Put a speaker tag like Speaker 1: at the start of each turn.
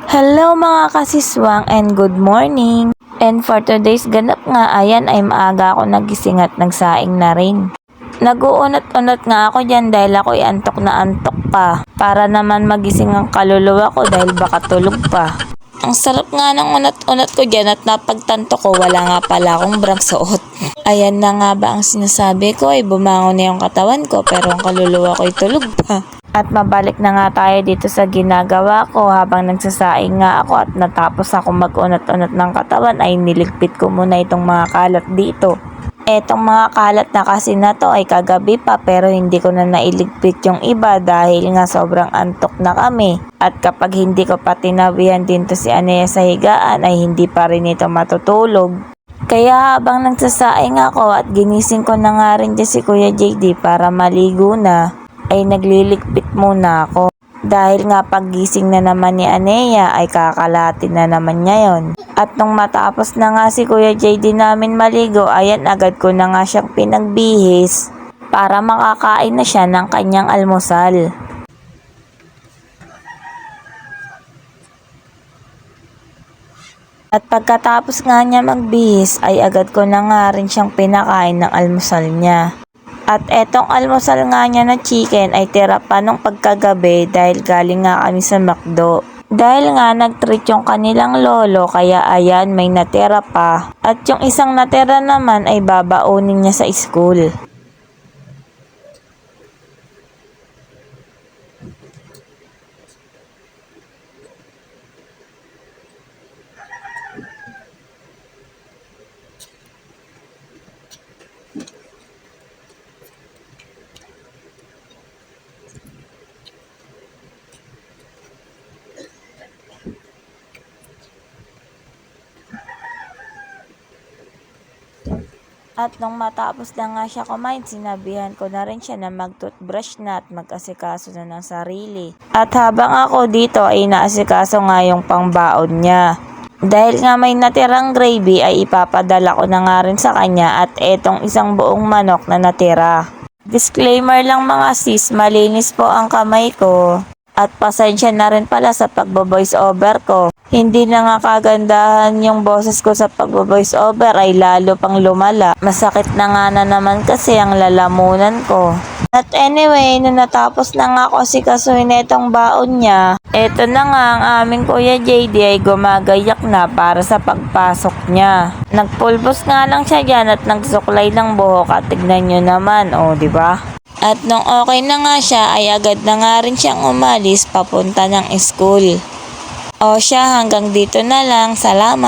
Speaker 1: Hello mga kasiswang and good morning. And for today's ganap nga, ayan ay maaga ako nagising at nagsaing na rin. Nag-uunot-unot nga ako dyan dahil ako'y antok na antok pa. Para naman magising ang kaluluwa ko dahil baka tulog pa. Ang sarap nga ng unot-unot ko dyan at napagtanto ko wala nga pala akong bra suot. Ayan na nga ba ang sinasabi ko ay bumangon na yung katawan ko pero ang kaluluwa ko'y tulog pa. At mabalik na nga tayo dito sa ginagawa ko. Habang nagsasaing nga ako at natapos ako mag-unat-unat ng katawan ay niligpit ko muna itong mga kalat dito. Etong mga kalat na kasi na to ay kagabi pa pero hindi ko na nailigpit yung iba dahil nga sobrang antok na kami. At kapag hindi ko pa tinawihan din to si Anea sa higaan ay hindi pa rin ito matutulog. Kaya habang nagsasaing ako at ginising ko na nga rin dyan si Kuya JD para maligo na, ay nagliligpit muna ako. Dahil nga paggising na naman ni Anea ay kakalatin na naman niya yon. At nung matapos na nga si Kuya JD namin maligo, ayan agad ko na nga siyang pinagbihis para makakain na siya ng kanyang almusal. At pagkatapos nga niya magbihis ay agad ko na nga rin siyang pinakain ng almusal niya. At etong almusal nga niya na chicken ay tira pa nung pagkagabi dahil galing nga kami sa McDo. Dahil nga nag-treat yung kanilang lolo kaya ayan may natira pa. At yung isang natira naman ay babaunin niya sa school. At nung matapos na nga siya kumain, sinabihan ko na rin siya na mag-toothbrush na at mag-asikaso na ng sarili. At habang ako dito ay naasikaso nga yung pangbaon niya. Dahil nga may natirang gravy ay ipapadala ko na nga rin sa kanya at etong isang buong manok na natira. Disclaimer lang mga sis, malinis po ang kamay ko. At pasensya na rin pala sa pagbo-voice over ko. Hindi na nga kagandahan yung boses ko sa pagbo-voice over ay lalo pang lumala. Masakit na nga na naman kasi ang lalamunan ko. At anyway, nung natapos na nga ako asikasuhin na itong baon niya, eto na nga ang aming Kuya JD ay gumagayak na para sa pagpasok niya. Nagpulbos nga lang siya dyan at nagsuklay ng buhok at tignan nyo naman, o diba? At nung okay na nga siya ay agad na nga rin siyang umalis papunta ng school. O siya, hanggang dito na lang. Salamat!